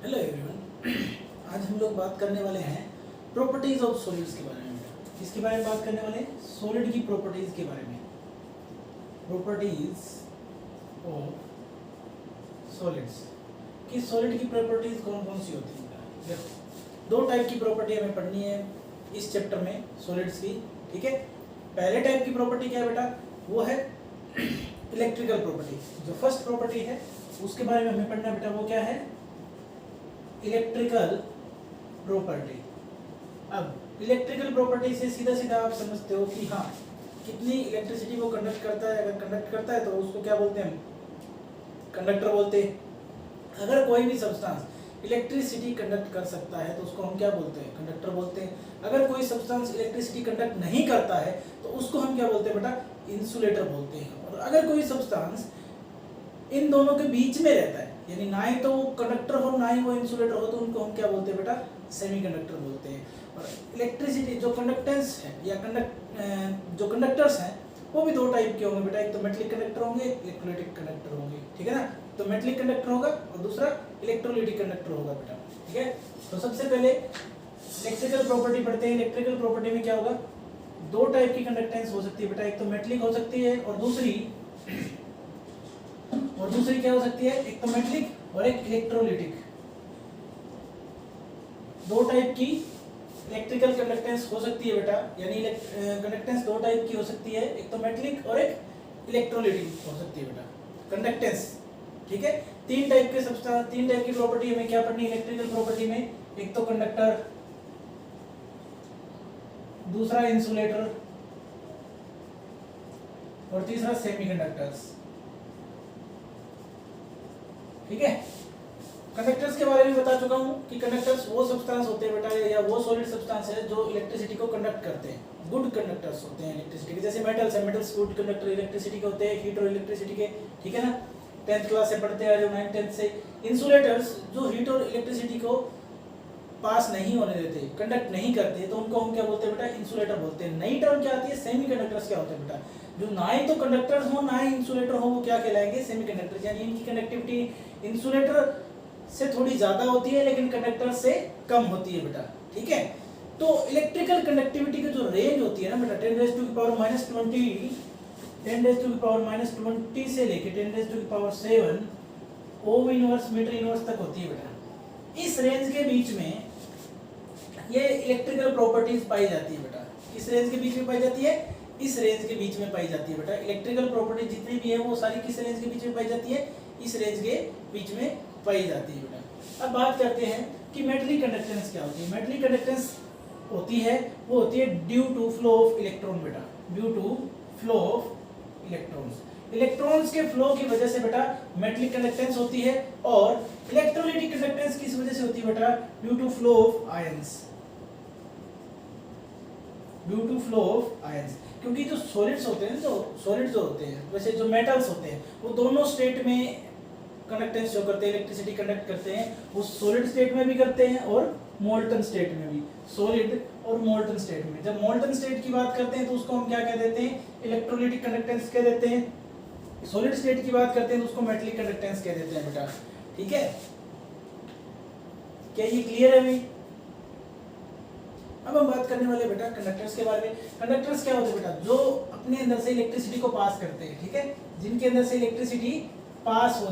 Hello everyone. आज हम लोग बात करने वाले हैं प्रॉपर्टीज ऑफ सॉलिड्स के बारे में। किसके बारे में बात करने वाले हैं? सॉलिड की प्रॉपर्टीज के बारे में। प्रॉपर्टीज ऑफ सॉलिड्स कि सॉलिड की प्रॉपर्टीज कौन कौन सी होती हैं। देखो, दो टाइप की प्रॉपर्टी हमें पढ़नी है इस चैप्टर में सॉलिड्स की। ठीक है, पहले टाइप की प्रॉपर्टी क्या है बेटा? वो है इलेक्ट्रिकल प्रॉपर्टी। जो फर्स्ट प्रॉपर्टी है उसके बारे में हमें पढ़ना है बेटा, वो क्या है? Electrical property. अब इलेक्ट्रिकल प्रॉपर्टी से सीधा सीधा आप समझते हो कि हाँ, कितनी इलेक्ट्रिसिटी वो कंडक्ट करता है। अगर कंडक्ट करता है तो उसको क्या बोलते हैं? कंडक्टर बोलते हैं। अगर कोई भी सब्सटेंस इलेक्ट्रिसिटी कंडक्ट कर सकता है तो उसको हम क्या बोलते हैं? कंडक्टर बोलते हैं। अगर कोई सब्सटेंस इलेक्ट्रिसिटी कंडक्ट नहीं करता है तो उसको हम क्या बोलते हैं बेटा? इंसुलेटर बोलते हैं। और अगर कोई सब्सटेंस इन दोनों के बीच में रहता है, यानी ना ही तो वो कंडक्टर हो ना ही वो इंसुलेटर हो, तो उनको हम क्या बोलते हैं बेटा? सेमीकंडक्टर बोलते हैं। और इलेक्ट्रिसिटी जो कंडक्टेंस है या जो कंडक्टर्स हैं वो भी दो टाइप के होंगे बेटा। एक तो मेटलिक कंडक्टर होंगे, इलेक्ट्रोलाइटिक कंडक्टर होंगे। ठीक है ना? तो मेटलिक कंडक्टर होगा और दूसरा इलेक्ट्रोलाइटिक कंडक्टर होगा बेटा। ठीक है, तो सबसे पहले इलेक्ट्रिकल प्रॉपर्टी पढ़ते हैं। इलेक्ट्रिकल प्रॉपर्टी में क्या होगा? दो टाइप की कंडक्टेंस हो सकती है बेटा। एक तो मेटलिक हो सकती है और दूसरी क्या हो सकती है? एक तो मेटलिक और एक इलेक्ट्रोलाइटिक। दो टाइप की इलेक्ट्रिकल कंडक्टेंस हो सकती है बेटा, यानी कंडक्टेंस दो टाइप की हो सकती है। एक तो मेटलिक और एक इलेक्ट्रोलाइटिक हो सकती है बेटा कंडक्टेंस। ठीक है, तीन टाइप की प्रॉपर्टी हमें क्या पढ़नी है इलेक्ट्रिकल प्रॉपर्टी में? एक तो कंडक्टर, दूसरा इंसुलेटर और तीसरा सेमीकंडक्टर्स। ठीक है, कंडक्टर्स के बारे में बता चुका हूं कि कंडक्टर्स वो सब्सटेंस होते हैं बेटा, या वो सॉलिड सब्सटेंस है जो इलेक्ट्रिसिटी को कंडक्ट करते हैं। गुड कंडक्टर्स होते हैं इलेक्ट्रिसिटी के। जैसे मेटल्स है, मेटल्स गुड कंडक्टर इलेक्ट्रिसिटी के होते हैं, हीट और इलेक्ट्रिसिटी के। ठीक है ना? 10th क्लास से पढ़ते आ रहे हो, 9th 10th से। इंसुलेटर्स जो हीट और इलेक्ट्रिसिटी को पास नहीं होने देते, कंडक्ट नहीं करते, तो उनको हम क्या बोलते हैं बेटा? इंसुलेटर बोलते हैं। नई टर्म क्या आती है? सेमीकंडक्टर्स क्या होते हैं बेटा? जो ना ही तो कंडक्टर्स हो ना ही इंसुलेटर हो, वो क्या कहलाएंगे? सेमीकंडक्टर। यानी इनकी कनेक्टिविटी इंसुलेटर से थोड़ी ज्यादा होती है लेकिन कंडक्टर से कम होती है बेटा। ठीक है, तो इलेक्ट्रिकल कंडक्टिविटी की जो रेंज होती है ना बेटा, 10⁻⁻20 से लेके 10⁻7 ओम इनवर्स मीटर इनवर्स तक होती है बेटा। इस रेंज के बीच में ये इलेक्ट्रिकल प्रॉपर्टीज पाई जाती है बेटा। किस रेंज के बीच में पाई जाती है? इस रेंज के बीच में पाई जाती है बेटा। इलेक्ट्रिकल प्रॉपर्टी जितनी भी है वो सारी किस रेंज के बीच में पाई जाती है? इस रेंज के बीच में पाई जाती है बेटा। अब बात करते हैं कि मेटलिक कंडक्टेंस क्या होती है। मेटलिक कंडक्टेंस होती है वो होती है due to flow of electron बेटा। Due to flow of electrons, electrons के फ्लो की वजह से बेटा मेटलिक कंडक्टेंस होती है। और इलेक्ट्रोलाइटिक कंडक्टेंस किस वजह से होती है बेटा? Due to flow of ions. Due to flow of ions, क्योंकि जो सॉलिड्स होते हैं, जो होते हैं वैसे जो मेटल्स होते हैं वो दोनों स्टेट में कंडक्टेंस शो करते हैं, इलेक्ट्रिसिटी कंडक्ट करते हैं। वो सॉलिड स्टेट में भी करते हैं और मोल्टन स्टेट में भी। सॉलिड और मोल्टन स्टेट में, जब मोल्टन स्टेट की बात करते हैं तो उसको हम क्या कह देते हैं? इलेक्ट्रोलाइटिक कंडक्टेंस कह देते हैं। सॉलिड स्टेट की बात करते हैं तो उसको मेटलिक कंडक्टेंस कह देते हैं बेटा। ठीक है, क्या ये क्लियर है भाई? अब हम बात करने वाले बेटा कंडक्टर्स के बारे में। कंडक्टर्स क्या होते हैं बेटा? जो अपने अंदर से इलेक्ट्रिसिटी को पास करते हैं। ठीक है, जिनके अंदर से इलेक्ट्रिसिटी पास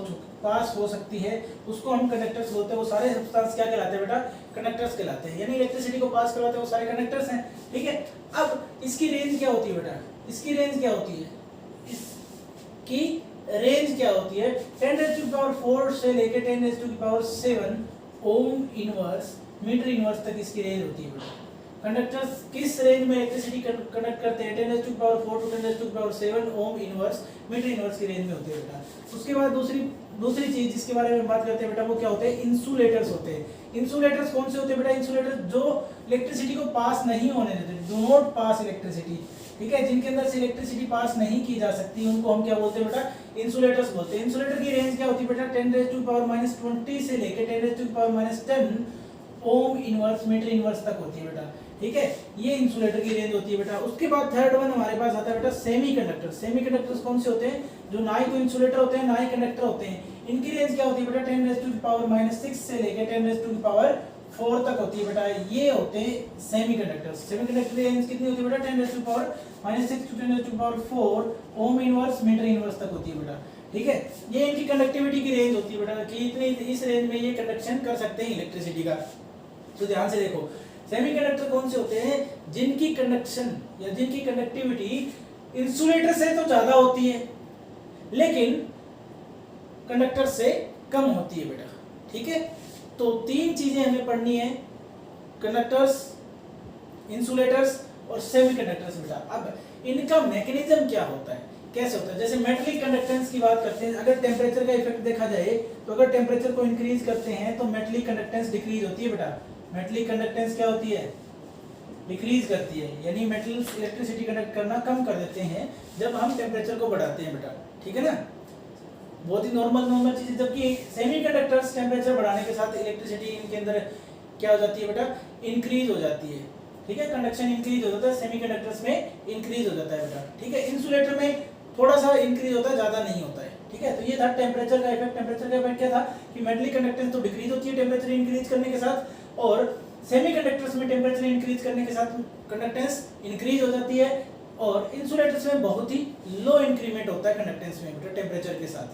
हो सकती है उसको हम कंडक्टर्स बोलते हैं। वो सारे सब्सटेंस क्या कहलाते हैं बेटा? कंडक्टर्स कहलाते हैं, यानी इलेक्ट्रिसिटी को पास करवाते हैं वो सारे कंडक्टर्स हैं। ठीक है, अब इसकी रेंज क्या होती है बेटा? इसकी रेंज क्या होती है? इसकी रेंज क्या होती है? 10⁻⁴ से लेके 10⁻⁷ ओम इनवर्स मीटर इनवर्स तक इसकी रेंज होती है बेटा। कंडक्टर्स किस रेंज में इलेक्ट्रिसिटी कंडक्ट करते हैं? 10⁻⁴ to 10⁻⁷ ohm inverse metre inverse की रेंज में होते हैं बेटा। उसके बाद दूसरी चीज जिसके बारे में बात करते हैं बेटा, वो क्या होते हैं? इंसुलेटर्स होते हैं। इंसुलेटर्स कौन से होते हैं बेटा? इंसुलेटर जो इलेक्ट्रिसिटी को पास नहीं होने देते, डू नॉट पास इलेक्ट्रिसिटी। ठीक है, जिनके अंदर से इलेक्ट्रिसिटी पास नहीं की जा सकती उनको हम क्या बोलते हैं बेटा? इंसुलेटर्स बोलते हैं। इंसुलेटर की रेंज क्या होती है बेटा? 10⁻⁻20 से लेके 10⁻⁻10 ओम इनवर्स मीटर इनवर्स तक होती है बेटा। ठीक है, ये इंसुलेटर की रेंज होती है बेटा। उसके बाद थर्ड वन हमारे पास आता है बेटा सेमीकंडक्टर। सेमीकंडक्टर्स कौन से होते हैं? जो ना ही तो इंसुलेटर होते हैं ना ही कंडक्टर होते हैं। इनकी रेंज क्या होती है बेटा 10⁻⁻⁶ से लेके 10⁻⁴ तक होती है बेटा। ये होते हैं सेमीकंडक्टर्स। सेमीकंडक्टर की रेंज कितनी होती है बेटा 10⁻⁻⁶ to 10⁻⁴ ohm inverse metre inverse तक होती है बेटा। ठीक है, ये इनकी कंडक्टिविटी की रेंज होती है बेटा कि इतनी इस रेंज में ये कंडक्शन कर सकते हैं इलेक्ट्रिसिटी का। तो ध्यान से देखो, सेमीकंडक्टर कौन से होते हैं जिनकी कंडक्शन या जिनकी कंडक्टिविटी इंसुलेटर से तो ज्यादा होती है लेकिन कंडक्टर से कम होती है बेटा। ठीक है, तो तीन चीजें हमें पढ़नी है, कंडक्टर्स, इंसुलेटर्स और सेमीकंडक्टर्स बेटा। अब इनका मैकेनिज्म क्या होता है, कैसे होता है, जैसे मेटलिक कंडक्टेंस की बात करते हैं, अगर टेम्परेचर का इफेक्ट देखा जाए तो अगर टेम्परेचर को इंक्रीज करते हैं तो मेटलिक कंडक्टेंस डिक्रीज होती है बेटा। मेटलिक कंडक्टेंस क्या होती है, डिक्रीज करती है, यानी मेटल्स इलेक्ट्रिसिटी कंडक्ट करना कम कर देते हैं जब हम टेम्परेचर को बढ़ाते हैं बेटा। ठीक है ना, बहुत ही नॉर्मल चीज। जबकि सेमीकंडक्टर्स टेम्परेचर बढ़ाने के साथ इलेक्ट्रिसिटी इनके अंदर क्या हो जाती है बेटा, इंक्रीज हो जाती है। ठीक है, कंडक्शन इंक्रीज हो जाता है, सेमीकंडक्टर्स में इंक्रीज हो जाता है बेटा। ठीक है, इंसुलेटर में थोड़ा सा इंक्रीज होता है, ज्यादा नहीं होता है। ठीक है, तो ये था टेम्परेचर का इफेक्ट। टेम्परेचर का इफेक्ट क्या था कि मेटलिक कंडक्टेंस तो डिक्रीज होती है टेम्परेचर इंक्रीज करने के साथ, और सेमीकंडक्टर्स में टेम्परेचर इंक्रीज करने के साथ कंडक्टेंस इंक्रीज हो जाती है, और इंसुलेटर्स में बहुत ही लो इंक्रीमेंट होता है कंडक्टेंस में बेटा टेम्परेचर के साथ।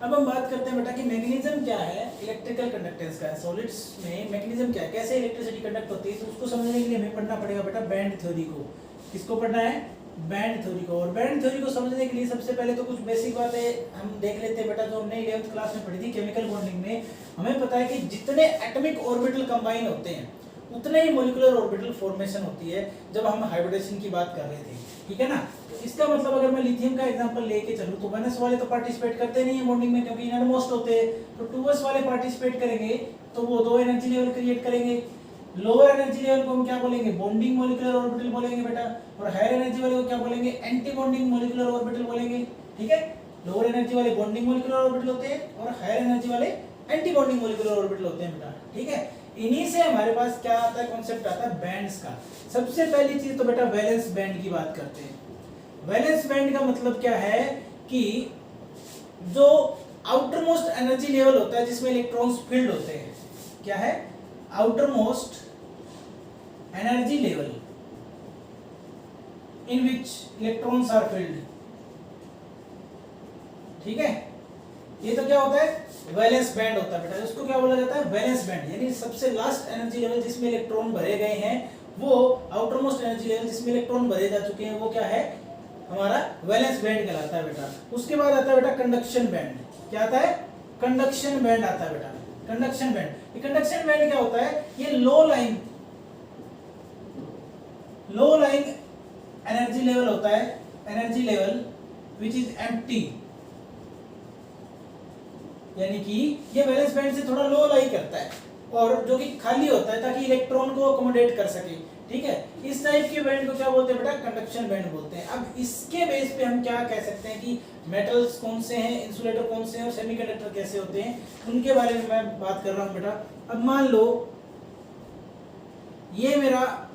अब हम बात करते हैं बेटा कि मैकेनिज्म क्या है इलेक्ट्रिकल कंडक्टेंस का, सॉलिड्स में मैकेनिज्म क्या है, कैसे इलेक्ट्रिसिटी कंडक्ट होती है। तो उसको समझने के लिए हमें पढ़ना पड़ेगा बेटा बैंड थ्योरी को। किसको पढ़ना है, बैंड थ्योरी को। और बैंड थ्योरी को समझने के लिए सबसे पहले तो कुछ बेसिक बातें हम देख लेते हैं बेटा, जो हमने 11th क्लास में पढ़ी थी केमिकल बॉन्डिंग में। हमें पता है कि जितने एटॉमिक ऑर्बिटल कंबाइन होते हैं उतने ही मॉलिक्यूलर ऑर्बिटल फॉर्मेशन होती है जब हम हाइब्रिडेशन की बात कर रहे थे। ठीक है ना, तो इसका मतलब अगर मैं लिथियम का एग्जांपल लेके चलूं तो 1s वाले तो पार्टिसिपेट करते नहीं है बॉन्डिंग में क्योंकि इनरमोस्ट होते हैं, तो 2s वाले पार्टिसिपेट करेंगे तो वो दो एनर्जी लेवल क्रिएट करेंगे। लोअर एनर्जी लेवल को हम क्या बोलेंगे, बॉन्डिंग मॉलिक्यूलर ऑर्बिटल बोलेंगे बेटा, और हायर एनर्जी वाले को क्या बोलेंगे, एंटी बॉन्डिंग मॉलिक्यूलर ऑर्बिटल बोलेंगे। ठीक है, लोअर एनर्जी वाले बॉन्डिंग मॉलिक्यूलर ऑर्बिटल होते हैं और हायर एनर्जी वाले एंटी बॉन्डिंग मॉलिक्यूलर ऑर्बिटल होते हैं बेटा। ठीक है, इन्हीं से हमारे पास क्या आता है, कॉन्सेप्ट आता है बैंड्स का। सबसे पहली चीज तो बेटा वैलेंस बैंड की बात करते हैं। वैलेंस बैंड का मतलब क्या है कि जो आउटर मोस्ट एनर्जी लेवल होता है जिसमें इलेक्ट्रॉन्स फील्ड होते हैं, क्या है, outermost energy level in which electrons are filled. ठीक है, ये तो क्या होता है, वैलेंस बैंड होता है बेटा। उसको क्या बोला जाता है, वैलेंस बैंड, यानी सबसे लास्ट एनर्जी लेवल जिसमें इलेक्ट्रॉन भरे गए हैं, वो आउटर मोस्ट एनर्जी लेवल जिसमें इलेक्ट्रॉन भरे जा चुके हैं, वो क्या है, हमारा वैलेंस बैंड कहलाता है बेटा। उसके बाद आता है बेटा कंडक्शन बैंड। क्या आता है, कंडक्शन बैंड आता है बेटा। कंडक्शन बैंड, ये कंडक्शन बैंड क्या होता है, ये लो लाइन एनर्जी लेवल होता है, energy level which is empty, यानी कि ये वैलेंस बैंड से थोड़ा लो लाई करता है और जो कि खाली होता है ताकि इलेक्ट्रॉन को अकोमोडेट कर सके। ठीक है, इस टाइप के बैंड को क्या बोलते हैं बेटा, कंडक्शन बैंड बोलते हैं। अब इसके बेस पे हम क्या कह सकते हैं कि मेटल्स कौन से हैं, इंसुलेटर कौन से हैं और सेमीकंडक्टर कैसे होते हैं, उनके बारे में मैं बात कर रहा हूं बेटा। अब मान लो ये मेरा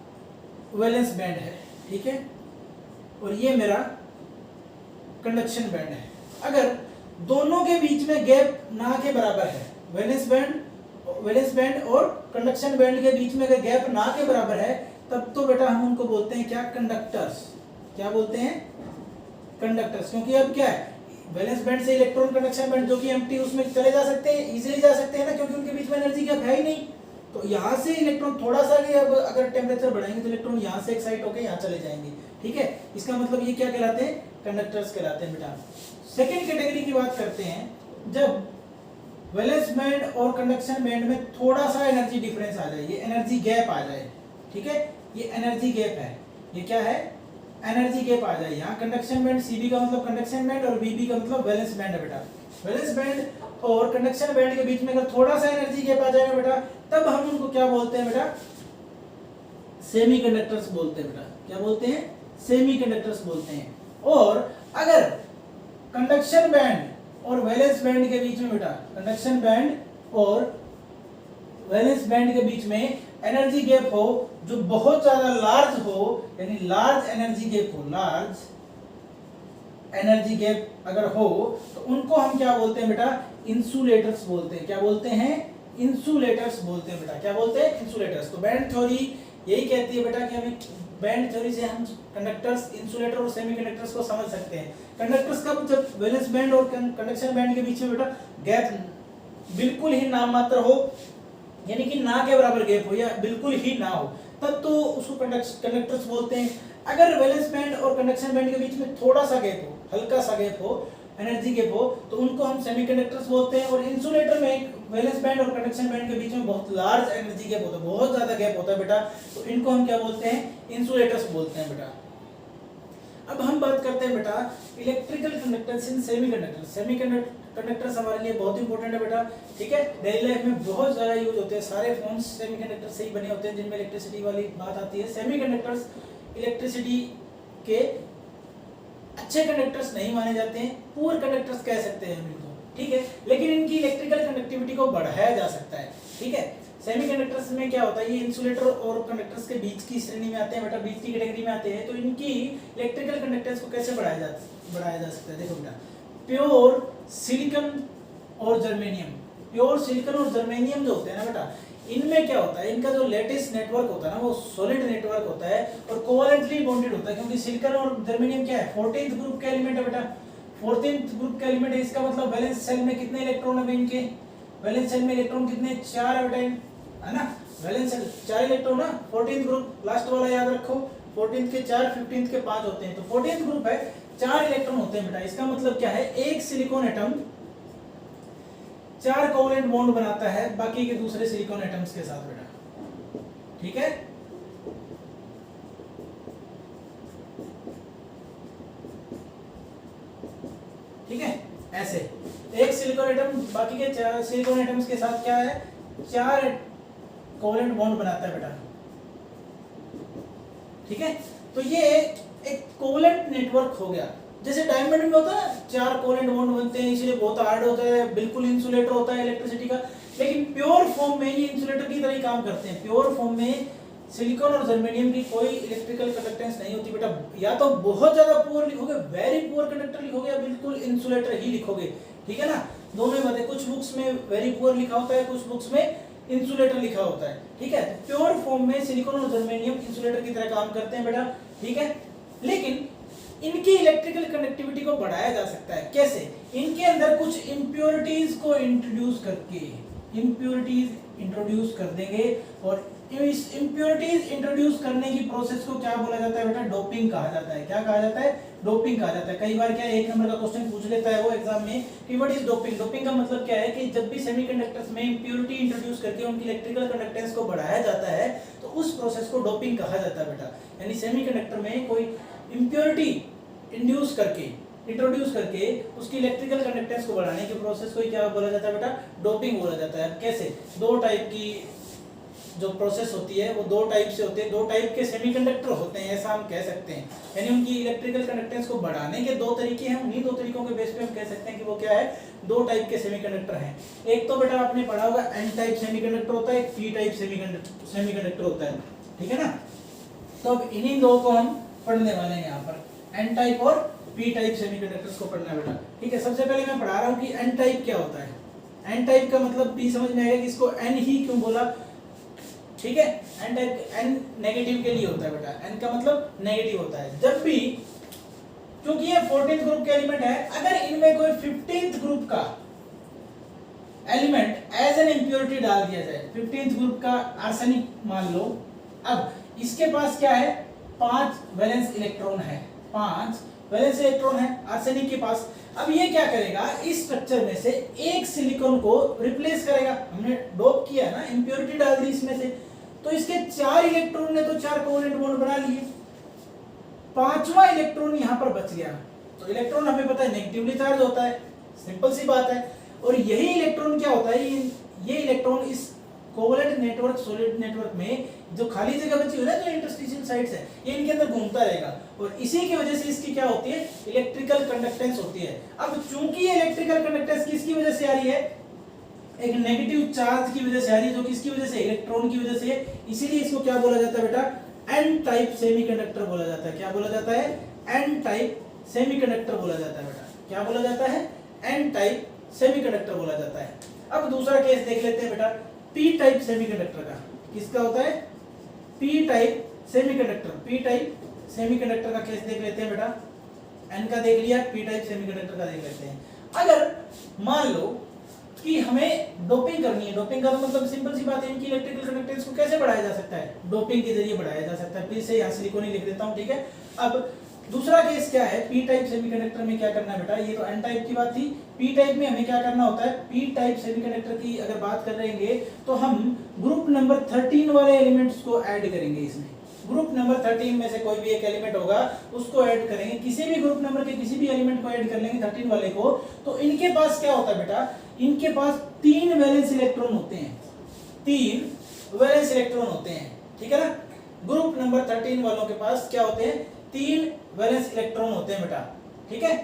वैलेंस बैंड है, ठीक है, और ये मेरा कंडक्शन बैंड है। अगर दोनों के बीच में गैप ना के बराबर है, वैलेंस बैंड और कंडक्शन बैंड के बीच में अगर गैप ना के बराबर है, तब तो बेटा हम उनको बोलते हैं क्या, कंडक्टर्स। क्या बोलते हैं, कंडक्टर्स। क्योंकि अब क्या है, वैलेंस बैंड से इलेक्ट्रॉन कंडक्शन बैंड जो कि एम्प्टी, उसमें चले जा सकते हैं, इजीली जा सकते हैं ना, क्योंकि उनके बीच में एनर्जी गैप है ही नहीं। तो यहाँ से इलेक्ट्रॉन थोड़ा सा भी अब अगर टेम्परेचर बढ़ाएंगे तो इलेक्ट्रॉन यहाँ से एक्साइट होकर यहाँ चले जाएंगे। ठीक है, इसका मतलब ये क्या कहलाते हैं, कंडक्टर्स कहलाते हैं बेटा। सेकेंड कैटेगरी की बात करते हैं, जब वैलेंस बैंड और कंडक्शन बैंड में थोड़ा सा एनर्जी डिफरेंस आ जाए, ये एनर्जी गैप आ जाए। ठीक है, ये एनर्जी गैप है, ये क्या है, एनर्जी गैप आ जाए। यहाँ कंडक्शन बैंड, सीबी का मतलब कंडक्शन बैंड और वीबी का मतलब वैलेंस बैंड है बेटा। वैलेंस बैंड और कंडक्शन बैंड के बीच में अगर थोड़ा सा एनर्जी गैप आ जाएगा बेटा, तब हम उनको क्या बोलते हैं बेटा, सेमीकंडक्टर्स बोलते हैं बेटा। क्या बोलते हैं, सेमीकंडक्टर्स बोलते हैं। और अगर कंडक्शन बैंड और वैलेंस बैंड के बीच में बेटा, कंडक्शन बैंड और वैलेंस बैंड के बीच में एनर्जी गैप हो जो बहुत ज्यादा लार्ज हो, यानी लार्ज एनर्जी गैप हो, लार्ज एनर्जी गैप अगर हो तो उनको हम क्या बोलते हैं बेटा, इंसुलेटर्स बोलते हैं। क्या बोलते हैं, इंसुलेटर्स बोलते हैं बेटा। क्या बोलते हैं, इंसुलेटर्स। तो बैंड थ्योरी यही कहती है बेटा कि हमें बैंड थ्योरी से हम कंडक्टर्स, इंसुलेटर और सेमीकंडक्टर्स को समझ सकते हैं। कंडक्टर्स का जब वैलेंस बैंड और कंडक्शन बैंड के बीच में बेटा गैप बिल्कुल ही नाम मात्र हो, यानी कि ना के बराबर गैप हो या बिल्कुल ही ना हो, तब तो उसको कंडक्टर्स बोलते हैं। अगर वैलेंस बैंड और कंडक्शन बैंड के बीच में थोड़ा सा गैप हो, हल्का सा गैप हो, एनर्जी गैप हो, तो उनको हम सेमीकंडक्टर्स बोलते हैं। और इंसुलेटर में वैलेंस बैंड और कंडक्शन बैंड के बीच में बहुत लार्ज एनर्जी गैप होता है, बहुत ज्यादा गैप होता है बेटा, तो इनको हम क्या बोलते हैं, इंसुलेटर्स बोलते हैं बेटा। अब हम बात करते हैं बेटा इलेक्ट्रिकल कंडक्टेंस इन सेमीकंडक्टर। सेमीकंडक्टर्स हमारे लिए बहुत इंपॉर्टेंट है बेटा, ठीक है। डेली लाइफ में बहुत ज़्यादा यूज होते हैं, सारे फोन्स सेमीकंडक्टर से ही बने होते हैं जिनमें इलेक्ट्रिसिटी वाली बात आती है। सेमीकंडक्टर्स इलेक्ट्रिसिटी के अच्छे कंडक्टर्स नहीं माने जाते हैं, पुअर कंडक्टर्स कह सकते हैं इनको, ठीक है, लेकिन इनकी इलेक्ट्रिकल कंडक्टिविटी को बढ़ाया जा सकता है, ठीक है। सेमीकंडक्टर्स में क्या होता है, ये इंसुलेटर और कंडक्टर्स के बीच की श्रेणी में आते हैं बेटा, बीच की कैटेगरी में आते हैं। तो इनकी इलेक्ट्रिकल कंडक्टेंस को कैसे बढ़ाया जा सकता है, देखो बेटा, प्योर सिलिकॉन और जर्मेनियम। प्योर सिलिकॉन और जर्मेनियम जो होते हैं ना बेटा, इनमें क्या होता है, इनका जो लेटेस्ट नेटवर्क होता है ना वो सॉलिड नेटवर्क होता है और कोवैलेंटली बॉन्डेड होता है, क्योंकि सिलिकॉन और जर्मेनियम क्या है, 14th ग्रुप का एलिमेंट है बेटा, 14th ग्रुप का एलिमेंट है। इसका मतलब वैलेंस शेल में कितने इलेक्ट्रॉन है इनके, वैलेंस शेल में इलेक्ट्रॉन कितने, 4 है बेटा, है ना, वैलेंस शेल 4 इलेक्ट्रॉन ना, 14th ग्रुप लास्ट वाला याद रखो, 14th के 4, 15th के 5 होते हैं, तो 14th ग्रुप है, 4 इलेक्ट्रॉन होते हैं बेटा। इसका मतलब क्या है, एक सिलिकॉन एटम 4 कोवैलेंट बॉन्ड बनाता है बाकी के दूसरे सिलिकॉन एटम्स के साथ बेटा, ठीक है। ठीक है, ऐसे एक सिलिकॉन एटम बाकी के 4 सिलिकॉन एटम्स के साथ क्या है, 4 कोवैलेंट बॉन्ड बनाता है बेटा, ठीक है। तो ये एक कोवैलेंट नेटवर्क हो गया। जैसे डायमंड में होता है 4 कोवैलेंट बॉन्ड बनते हैं, इसलिए बहुत हार्ड होता है, बिल्कुल इंसुलेटर होता है इलेक्ट्रिसिटी का, लेकिन प्योर फॉर्म में ये इंसुलेटर की तरह ही काम करते हैं। प्योर फॉर्म में सिलिकॉन और जर्मेनियम की कोई इलेक्ट्रिकल कंडक्टेंस नहीं होती बेटा, या तो बहुत ज्यादा पुअर लिखोगे, वेरी पुअर कंडक्टर लिखोगे, या बिल्कुल इंसुलेटर ही लिखोगे, ठीक है ना, दोनों बातें। कुछ बुक्स में वेरी पुअर लिखा होता है, कुछ बुक्स में इंसुलेटर लिखा होता है, ठीक है। प्योर फॉर्म में सिलिकॉन और जर्मेनियम इंसुलेटर की तरह काम करते हैं बेटा, ठीक है। लेकिन इनकी इलेक्ट्रिकल कंडक्टिविटी को बढ़ाया जा सकता है, कैसे, इनके अंदर कुछ इंप्योरिटीज को इंट्रोड्यूस करके, इंप्योरिटीज इंट्रोड्यूस कर देंगे, और इस इंप्योरिटीज इंट्रोड्यूस करने की प्रोसेस को क्या बोला जाता है बेटा, डोपिंग कहा जाता है। क्या कहा जाता है, डोपिंग कहा जाता है। कई बार क्या 1 नंबर का क्वेश्चन पूछ लेता है वो एग्जाम में कि व्हाट इज डोपिंग। डोपिंग का मतलब क्या है कि जब भी सेमीकंडक्टर्स में इंप्योरिटी इंट्रोड्यूस करके उनकी इलेक्ट्रिकल कंडक्टेंस को बढ़ाया जाता है तो उस प्रोसेस को डोपिंग कहा जाता है बेटा। यानी सेमीकंडक्टर में कोई इंप्योरिटी इंट्रोड्यूस करके उसकी इलेक्ट्रिकल कंडक्टेंस को बढ़ाने के प्रोसेस को क्या बोला जाता है बेटा, डोपिंग बोला जाता है। कैसे, 2 टाइप की जो प्रोसेस होती है वो 2 टाइप से होते हैं, 2 टाइप के सेमीकंडक्टर होते हैं, ऐसा हम कह सकते हैं। यानी उनकी इलेक्ट्रिकल कंडक्टेंस को बढ़ाने के 2 तरीके हैं, उन्हीं 2 तरीकों के बेस पे हम कह सकते हैं कि वो क्या है, 2 टाइप के सेमीकंडक्टर हैं। एक तो बेटा आपने पढ़ा होगा एन टाइप सेमीकंडक्टर होता है, एक पी टाइप सेमीकंडक्टर होता है, ठीक है ना। तो अब इन्हीं 2 को हम पढ़ने वाले हैं यहाँ पर, एन टाइप और पी टाइप सेमीकंडक्टर्स को पढ़ना बेटा, ठीक है। सबसे पहले मैं पढ़ा रहा हूँ कि एन टाइप क्या होता है। एन टाइप का मतलब भी समझ में आएगा कि इसको एन ही क्यों बोला, ठीक है। एन टाइप, एन नेगेटिव के लिए होता है बेटा, एन का मतलब नेगेटिव होता है। जब भी, क्योंकि ये 14th ग्रुप के एलिमेंट है, अगर इनमें कोई 15th ग्रुप का एलिमेंट एज एन इंप्योरिटी डाल दिया जाए, 15th ग्रुप का आर्सेनिक मान लो, अब इसके पास क्या है, 5 वैलेंस इलेक्ट्रॉन है, 5 वैलेंस इलेक्ट्रॉन है आर्सेनिक के पास। अब ये क्या करेगा, इस स्ट्रक्चर में से एक सिलिकॉन को रिप्लेस करेगा, हमने डोप किया ना, इंप्योरिटी डाल दी इसमें से, तो इसके 4 इलेक्ट्रॉन ने तो 4 कोवैलेंट बॉन्ड बना लिए, 5वां इलेक्ट्रॉन यहां पर बच गया। तो इलेक्ट्रॉन हमें पता है नेगेटिवली चार्ज होता है, सिंपल सी बात है। और यही इलेक्ट्रॉन क्या होता है, ये इलेक्ट्रॉन इस कोवैलेंट नेटवर्क, सॉलिड नेटवर्क में जो खाली जगह बची हुई है, जो इंटरस्टिशियल साइट्स है, ये इनके अंदर घूमता रहेगा, और इसी की वजह से इसकी क्या होती है, इलेक्ट्रिकल कंडक्टेंस होती है। अब चूंकि ये इलेक्ट्रिकल कंडक्टेंस किसकी वजह से आ रही है, एक नेगेटिव चार्ज की वजह से आ रही है, जो किसकी वजह से, इलेक्ट्रॉन की वजह से, इसीलिए इसको क्या बोला जाता है बेटा, एन टाइप सेमीकंडक्टर बोला जाता है। क्या बोला जाता है, एन टाइप सेमीकंडक्टर बोला जाता है बेटा। क्या बोला जाता है? एन टाइप सेमीकंडक्टर बोला जाता है। अब दूसरा केस देख लेते हैं बेटा, पी टाइप सेमीकंडक्टर का। किसका होता है? P type semiconductor. P type semiconductor का केस देख लेते हैं बेटा। एन का देख लिया, पी टाइप सेमीकंडक्टर का देख लेते हैं। अगर मान लो कि हमें डोपिंग करनी है, डोपिंग का मतलब सिंपल सी बात है, इनकी इलेक्ट्रिकल कंडक्टेंस को कैसे बढ़ाया जा सकता है? डोपिंग के जरिए बढ़ाया जा सकता है। फिर से यहाँ सिलिकॉन ही लिख देता हूँ, ठीक है। अब दूसरा केस क्या है? पी टाइप सेमीकंडक्टर में क्या करना है बेटा? ये तो एन टाइप की बात थी। पी टाइप में हमें क्या करना होता है? पी टाइप सेमीकंडक्टर की अगर बात कर रहेंगे तो हम ग्रुप नंबर 13 वाले एलिमेंट्स को ऐड करेंगे इसमें। ग्रुप नंबर 13 में से कोई भी एक एलिमेंट होगा उसको ऐड करेंगे। किसी भी ग्रुप नंबर के किसी भी एलिमेंट को ऐड कर लेंगे 13 वाले को, तो इनके पास क्या होता है बेटा? इनके पास 3 वैलेंस इलेक्ट्रॉन होते हैं। 3 वैलेंस इलेक्ट्रॉन होते हैं, ठीक है ना। ग्रुप नंबर 13 वालों के पास क्या होते हैं? 3 वैलेंस इलेक्ट्रॉन होते हैं बेटा, ठीक है।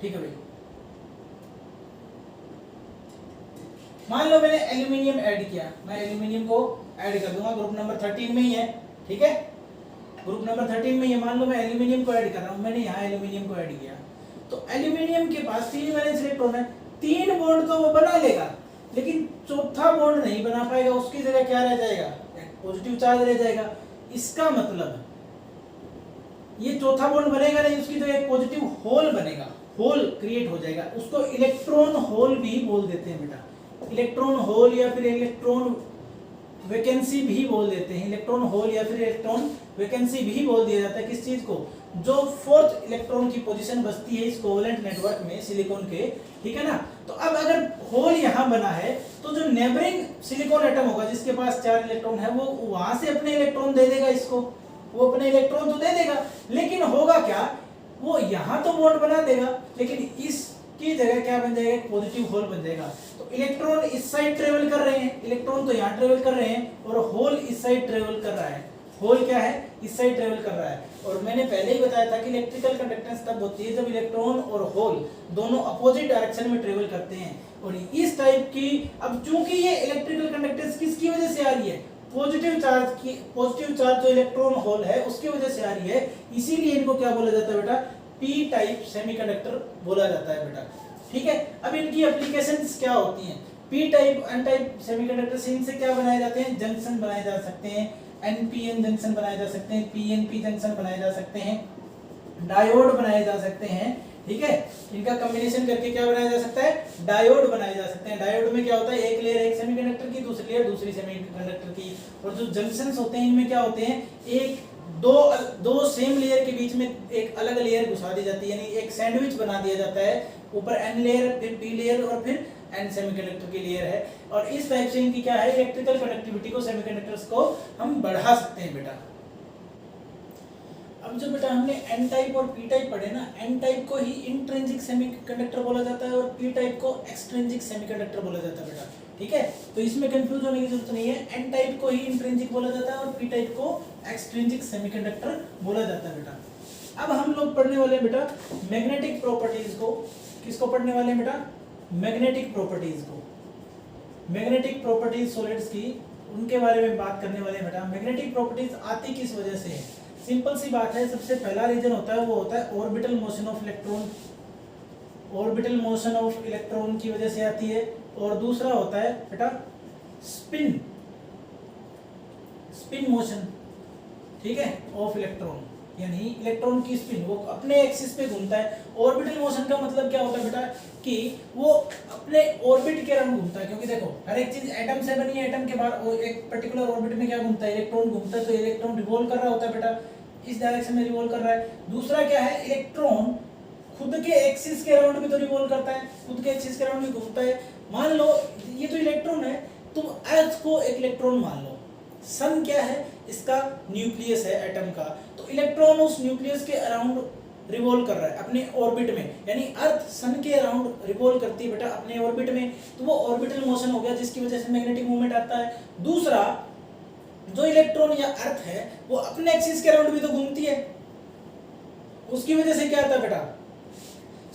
ठीक है भाई, मान लो मैंने एल्यूमिनियम ऐड किया, मैं एल्यूमिनियम को ऐड कर दूंगा, ग्रुप नंबर 13 में ही है, ठीक है। ग्रुप नंबर 13 में ये मान लो मैं एल्यूमिनियम को ऐड कर रहा हूं, मैंने यहाँ एल्यूमिनियम को ऐड किया, तो एल्यूमिनियम के पास 3 वैलेंस इलेक्ट्रॉन है। 3 बॉन्ड तो वो बना लेगा, लेकिन चौथा बॉन्ड नहीं बना पाएगा। उसकी जगह क्या रह जाएगा? पॉजिटिव चार्ज रह जाएगा। इसका मतलब ये चौथा बॉन्ड बनेगा नहीं, उसकी जगह एक पॉजिटिव होल बनेगा, होल क्रिएट हो जाएगा। उसको इलेक्ट्रॉन होल भी बोल देते हैं बेटा। इलेक्ट्रॉन होल या फिर इलेक्ट्रॉन वैकेंसी भी बोल देते हैं। इलेक्ट्रॉन होल या फिर इलेक्ट्रॉन वैकेंसी भी बोल दिया जाता है किस चीज को? जो 4th इलेक्ट्रॉन की पोजीशन बचती है इस कोवेलेंट नेटवर्क में सिलिकॉन के, ठीक है ना। तो अब अगर होल यहाँ बना है तो जो नेबरिंग सिलिकॉन एटम होगा जिसके पास 4 इलेक्ट्रॉन है, वो वहां से अपने इलेक्ट्रॉन दे देगा इसको, वो अपने इलेक्ट्रॉन तो दे देगा, लेकिन होगा क्या? वो यहाँ तो बॉन्ड बना देगा, लेकिन इसकी जगह क्या बन जाएगा? एक पॉजिटिव होल बन जाएगा। तो इलेक्ट्रॉन इस साइड ट्रेवल कर रहे हैं, इलेक्ट्रॉन तो यहाँ ट्रेवल कर रहे हैं, और होल इस साइड ट्रेवल कर रहा है। होल क्या है? इस साइड ट्रेवल कर रहा है। और मैंने पहले ही बताया था कि इलेक्ट्रिकल कंडक्टेंस तब होती है जब इलेक्ट्रॉन और होल दोनों अपोजिट डायरेक्शन में ट्रेवल करते हैं। और इस टाइप की, अब चूंकि ये इलेक्ट्रिकल कंडक्टेंस किसकी वजह से आ रही है? पॉजिटिव चार्ज की, पॉजिटिव चार्ज जो इलेक्ट्रॉन होल है उसकी वजह से आ रही है, इसीलिए इनको क्या बोला जाता है बेटा? पी टाइप सेमीकंडक्टर बोला जाता है बेटा, ठीक है। अब इनकी एप्लीकेशंस क्या होती हैं? P type N type semiconductor से इनसे क्या बनाए जाते हैं? जंक्शन बनाए जा सकते हैं, एनपीएन जंक्शन बनाए जा सकते हैं, पीएनपी जंक्शन बनाए जा सकते हैं, डायोड बनाए जा सकते हैं, ठीक है। इनका कॉम्बिनेशन करके क्या बनाया जा सकता है? डायोड बनाए जा सकते हैं। डायोड में क्या होता है? एक लेयर एक सेमीकंडक्टर की, दूसरी लेयर दूसरी सेमीकंडक्टर की। और जो जंक्शंस होते हैं इनमें क्या होते हैं? एक दो सेम लेयर के बीच में एक अलग लेयर घुसा दी जाती है, यानी एक सैंडविच बना दिया जाता है। ऊपर एन लेयर, फिर पी लेयर और फिर एन सेमीकंडक्टर की लेयर है। और इस टाइप से इनकी क्या है? इलेक्ट्रिकल कंडक्टिविटी को, सेमीकंडक्टर्स को हम बढ़ा सकते हैं बेटा। अब जो बेटा हमने एन टाइप और पी टाइप पढ़े ना, एन टाइप को ही इंट्रिंसिक सेमीकंडक्टर बोला जाता है और पी टाइप को एक्सट्रिंसिक सेमीकंडक्टर बोला जाता है बेटा, ठीक है। तो इसमें कंफ्यूज होने की जरूरत नहीं है। एन टाइप को ही इंट्रिंसिक बोला जाता है और पी टाइप को एक्सट्रिंसिक सेमीकंडक्टर बोला जाता है बेटा। अब हम लोग पढ़ने वाले हैं बेटा मैग्नेटिक प्रॉपर्टीज को। किसको पढ़ने वाले हैं बेटा? मैग्नेटिक प्रॉपर्टीज को। मैग्नेटिक प्रॉपर्टीज सॉलिड्स की, उनके बारे में बात करने वाले हैं बेटा। मैग्नेटिक प्रॉपर्टीज आती किस वजह से है? सिंपल सी बात है, सबसे पहला रीजन होता है वो होता है orbital motion of electron. Orbital motion of electron की वजह से आती है। और दूसरा होता है बेटा स्पिन मोशन, ठीक है, ऑफ इलेक्ट्रॉन, यानी इलेक्ट्रॉन की स्पिन, वो अपने एक्सिस पे घूमता है। ऑर्बिटल मोशन का मतलब क्या होता है बेटा? कि वो अपने ऑर्बिट के अराउंड घूमता है, क्योंकि देखो हर एक चीज एटम से बनी है, एटम के बाहर वो एक पर्टिकुलर ऑर्बिट में क्या घूमता है? इलेक्ट्रॉन घूमता है। तो इलेक्ट्रॉन रिवॉल्व कर रहा होता है बेटा, इस डायरेक्शन में रिवॉल्व कर रहा है। दूसरा क्या है? इलेक्ट्रॉन खुद के एक्सिस के अराउंड भी तो रिवॉल्व करता है, खुद के एक्सिस के अराउंड भी घूमता है। मान लो ये तो इलेक्ट्रॉन है, तुम अर्थ को एक इलेक्ट्रॉन मान लो। सन क्या है? इसका न्यूक्लियस है एटम का। तो इलेक्ट्रॉन उस न्यूक्लियस के अराउंड रिवॉल्व कर रहा है अपने ऑर्बिट में, यानी अर्थ सन के अराउंड रिवॉल्व करती है बेटा अपने ऑर्बिट में। तो वो ऑर्बिटल मोशन हो गया, जिसकी वजह से मैग्नेटिक मूवमेंट आता है। दूसरा, जो इलेक्ट्रॉन या अर्थ है वो अपने एक्सिस के अराउंड भी तो घूमती है, उसकी वजह से क्या आता है बेटा?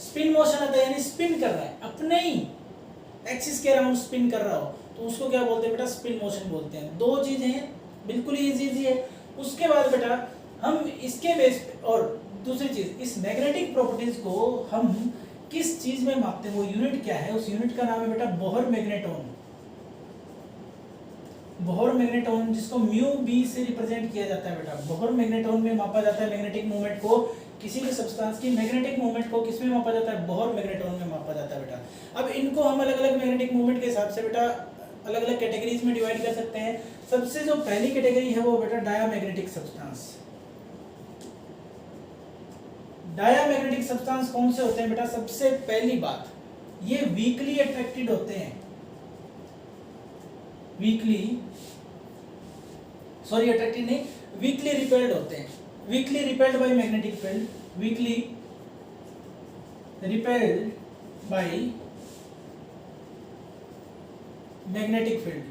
स्पिन मोशन आता है, यानी स्पिन कर रहा है, अपने ही एक्सिस के अराउंड स्पिन कर रहा हो, तो उसको क्या बोलते हैं बेटा? स्पिन मोशन बोलते हैं। दो चीजें हैं, बिल्कुल इजी है। उसके बाद बेटा हम इसके बेस पे, और दूसरी चीज, इस मैग्नेटिक प्रॉपर्टीज को हम किस चीज में मापते हैं, वो यूनिट क्या है, उस यूनिट का नाम है बेटा बोहर मैग्नेटोन। बोहर मैग्नेटोन, जिसको म्यू बी से रिप्रेजेंट किया जाता है बेटा। बोहर मैग्नेटोन में मापा जाता है मैग्नेटिक मूवमेंट को, किसी भी सब्सटेंस की मैग्नेटिक मूवमेंट को किस में मापा जाता है, बोहर मैग्नेटोन में मापा जाता है बेटा। अब इनको हम अलग अलग मैग्नेटिक मूवमेंट के हिसाब से बेटा अलग अलग कैटेगरीज में डिवाइड कर सकते हैं। सबसे जो पहली कैटेगरी है वो बेटा डायामैग्नेटिक सब्सटेंस। डायामैग्नेटिक सब्सटेंस कौन से होते हैं बेटा? सबसे पहली बात, ये वीकली अट्रैक्टेड होते हैं, अट्रैक्टेड नहीं, वीकली रिपेल्ड होते हैं। Weekly repelled by magnetic field, weekly repelled by magnetic field,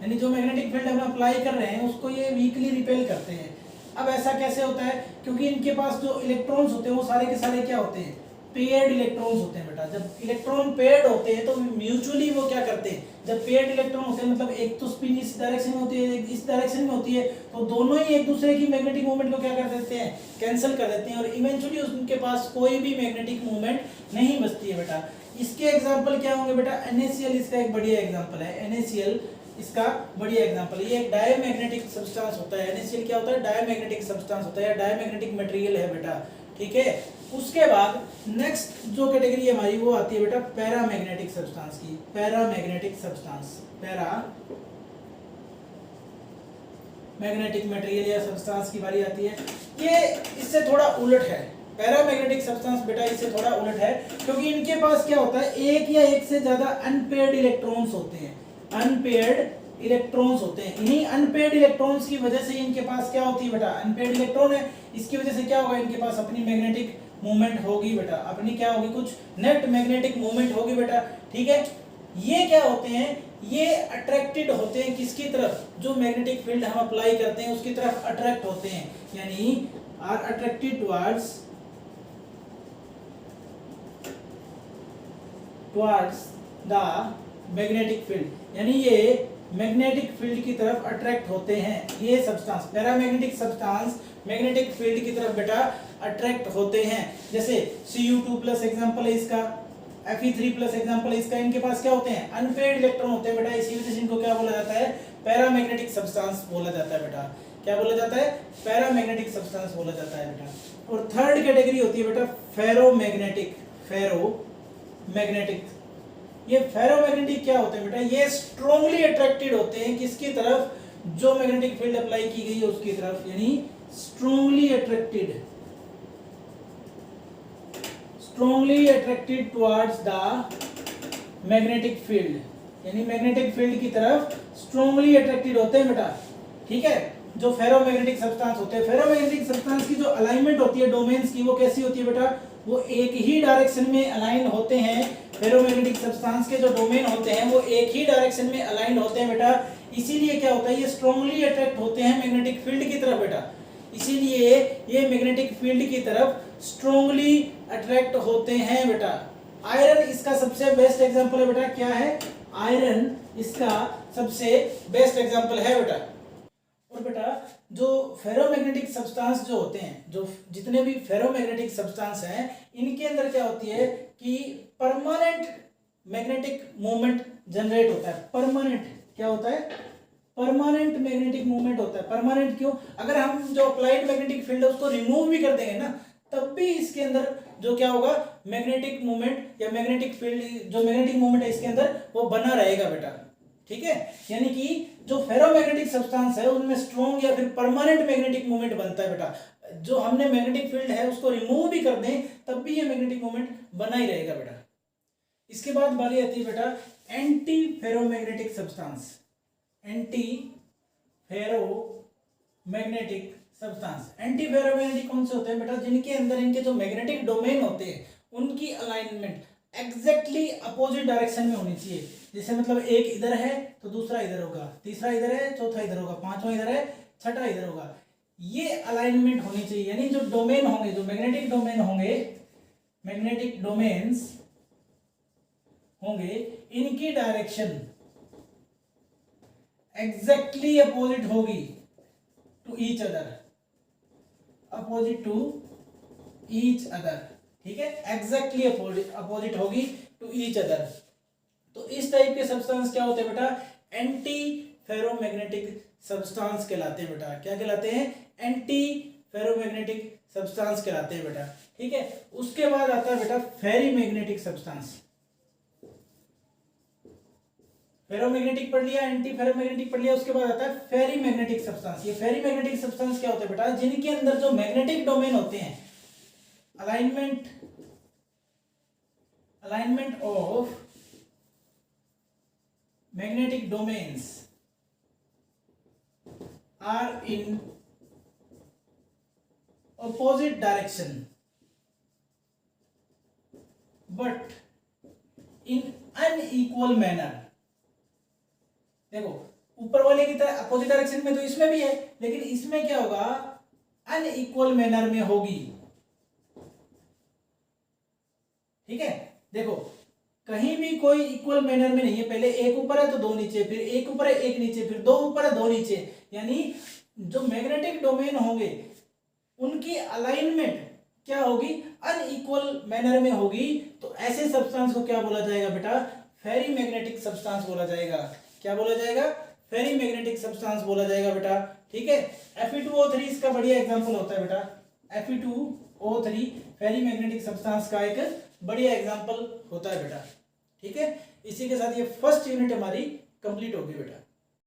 यानी जो मैग्नेटिक फील्ड हम अप्लाई कर रहे हैं उसको ये वीकली रिपेल करते हैं। अब ऐसा कैसे होता है? क्योंकि इनके पास जो इलेक्ट्रॉन्स होते हैं वो सारे के सारे क्या होते हैं, पेयर्ड इलेक्ट्रॉन्स होते हैं बेटा। जब इलेक्ट्रॉन पेयर्ड होते हैं तो म्यूचुअली वो क्या करते हैं, जब पेयर्ड इलेक्ट्रॉन होते हैं मतलब एक तो स्पिन इस डायरेक्शन में होती है, एक इस डायरेक्शन में होती है, तो दोनों ही एक दूसरे की मैग्नेटिक मूवमेंट को क्या कर देते हैं, कैंसिल कर देते हैं, और इवेंचुअली उनके पास कोई भी मैग्नेटिक मूवमेंट नहीं बचती है बेटा। इसके एग्जाम्पल क्या होंगे बेटा? NaCl इसका एक बढ़िया एग्जाम्पल है, NaCl इसका बढ़िया एग्जांपल है। ये एक डायमैग्नेटिक सब्सटेंस होता है। NaCl क्या होता है? डायमैग्नेटिक सब्सटेंस होता है या डायमैग्नेटिक मटेरियल है बेटा, ठीक है। उसके बाद नेक्स्ट जो कैटेगरी हमारी वो आती है बेटा पैरामैग्नेटिक सब्सटेंस की। Paramagnetic substance, para magnetic material या सब्सटेंस की बारी आती है। ये इससे थोड़ा उलट है, पैरामैग्नेटिक सब्सटेंस बेटा इससे थोड़ा उलट है, क्योंकि इनके पास क्या होता है, एक या एक से ज्यादा अनपेयर्ड इलेक्ट्रॉन्स होते हैं। अनपेयर्ड इलेक्ट्रॉन्स होते हैं। इन्हीं अनपेयर्ड इलेक्ट्रॉन्स की वजह से इनके पास क्या होती है बेटा, अनपेयर्ड इलेक्ट्रॉन है, इसकी वजह से क्या होगा, इनके पास अपनी मैग्नेटिक मूवमेंट होगी बेटा, अपनी क्या होगी, कुछ नेट मैग्नेटिक मूवमेंट होगी बेटा, ठीक है। ये क्या होते हैं, ये अट्रैक्टेड होते हैं किसकी तरफ, जो मैग्नेटिक फील्ड हम अप्लाई करते हैं उसकी तरफ अट्रैक्ट होते हैं, यानी are attracted towards the magnetic field, यानी ये मैग्नेटिक फील्ड की तरफ अट्रैक्ट होते हैं। ये substance paramagnetic substance magnetic field की तरफ बेटा अट्रैक्ट होते हैं। जैसे Cu2+ एग्जांपल है इसका, Fe3+ एग्जांपल है इसका। इनके पास क्या होते हैं, अनपेयर्ड इलेक्ट्रॉन होते हैं बेटा, इसी वजह से इनको क्या बोला जाता है, पैरामैग्नेटिक सब्सटेंस बोला जाता है बेटा। क्या बोला जाता है, पैरामैग्नेटिक सब्सटेंस बोला जाता है बेटा। और थर्ड कैटेगरी होती है बेटा फेरोमैग्नेटिक। फेरोमैग्नेटिक, ये फेरोमैग्नेटिक क्या होते हैं बेटा, ये स्ट्रांगली अट्रैक्टेड होते हैं किसकी तरफ, जो मैग्नेटिक फील्ड अप्लाई की गई है उसकी तरफ, यानी strongly attracted towards the magnetic field, यानी मैग्नेटिक फील्ड की तरफ स्ट्रांगली अट्रैक्टेड होते हैं बेटा, ठीक है। जो फेरोमैग्नेटिक सब्सटेंस होते हैं, फेरोमैग्नेटिक सब्सटेंस की जो अलाइनमेंट होती है डोमेन्स की, वो कैसी होती है बेटा, वो एक ही डायरेक्शन में अलाइन होते हैं। फेरोमैग्नेटिक सब्सटेंस के जो डोमेन होते हैं वो एक ही डायरेक्शन में अलाइन होते हैं बेटा, इसीलिए क्या होता है, ये स्ट्रांगली अट्रैक्ट होते हैं मैग्नेटिक फील्ड की तरफ बेटा, इसीलिए ये मैग्नेटिक फील्ड की तरफ स्ट्रांगली अट्रैक्ट होते हैं बेटा। आयरन इसका सबसे बेस्ट एग्जांपल है बेटा, क्या है, आयरन इसका सबसे बेस्ट एग्जांपल है बेटा। और बेटा जो फेरोमैग्नेटिक सब्सटेंस जो होते हैं, जो जितने भी फेरोमैग्नेटिक सब्सटेंस हैं, इनके अंदर क्या होती है कि परमानेंट मैग्नेटिक मूवमेंट जनरेट होता है। परमानेंट क्या होता है, परमानेंट मैग्नेटिक मूवमेंट होता है। परमानेंट क्यों, अगर हम जो अप्लाइड मैग्नेटिक फील्ड है उसको रिमूव भी कर देंगे ना, तब भी इसके अंदर जो क्या होगा, मैग्नेटिक मूवमेंट या मैग्नेटिक फील्ड, जो मैग्नेटिक मूवमेंट है इसके अंदर वो बना रहेगा बेटा, ठीक है। यानी कि जो फेरोमैग्नेटिक सब्सटेंस है उनमें स्ट्रॉन्ग या फिर परमानेंट मैग्नेटिक मूवमेंट बनता है बेटा। जो हमने मैग्नेटिक फील्ड है उसको रिमूव भी कर दें तब भी ये मैग्नेटिक मूवमेंट बना ही रहेगा बेटा। इसके बाद बारी आती है बेटा anti ferromagnetic substance. Anti ferromagnetic substance, anti ferromagnetic कौन से होते हैं बेटा, जिनके अंदर इनके जो मैग्नेटिक डोमेन होते हैं उनकी अलाइनमेंट एग्जैक्टली अपोजिट डायरेक्शन में होनी चाहिए। जैसे मतलब एक इधर है तो दूसरा इधर होगा, तीसरा इधर है, चौथा इधर होगा, पांचवा इधर है, छठा इधर होगा। ये अलाइनमेंट होनी चाहिए, यानी जो डोमेन होंगे, जो मैग्नेटिक डोमेन होंगे, मैग्नेटिक डोमेन्स होंगे, इनकी डायरेक्शन एग्जैक्टली अपोजिट होगी to each other, opposite to each other, ठीक है, एग्जैक्टली अपोजिट होगी टू ईच अदर। तो इस टाइप के सब्सटेंस क्या होते हैं बेटा, एंटी फेरोमैग्नेटिक सब्सटेंस कहलाते हैं बेटा। क्या कहलाते हैं, एंटी फेरोमैग्नेटिक सब्सटेंस कहलाते हैं बेटा, ठीक है। उसके बाद आता है बेटा फेरीमैग्नेटिक सब्सटेंस। फेरोमैग्नेटिक पढ़ लिया, एंटी फेरोमैग्नेटिक पढ़ लिया, उसके बाद आता है फेरीमैग्नेटिक सब्सटेंस। ये फेरीमैग्नेटिक सब्सटेंस क्या होते हैं बेटा, जिनके अंदर जो मैग्नेटिक डोमेन होते हैं, alignment of magnetic domains are in opposite direction but in unequal manner। देखो ऊपर वाले की तरह अपोजिट डायरेक्शन में तो इसमें भी है, लेकिन इसमें क्या होगा, अनइक्वल मैनर में होगी, ठीक है। देखो कहीं भी कोई इक्वल मैनर में नहीं है, पहले एक ऊपर है तो दो नीचे, फिर एक ऊपर है एक नीचे, फिर दो ऊपर है दो नीचे, यानी जो मैग्नेटिक डोमेन होंगे उनकी अलाइनमेंट क्या होगी, अनइक्वल मैनर में होगी। तो ऐसे सब्सटेंस को क्या बोला जाएगा बेटा, फेरीमैग्नेटिक सब्सटेंस बोला जाएगा। क्या बोला जाएगा, फेरीमैग्नेटिक सब्सटेंस बोला जाएगा बेटा, ठीक है। Fe2O3 इसका बढ़िया एग्जांपल होता है बेटा। Fe2O3 फेरीमैग्नेटिक सब्सटेंस का एक बढ़िया एग्जांपल होता है बेटा, ठीक है। इसी के साथ ये फर्स्ट यूनिट हमारी कंप्लीट होगी बेटा।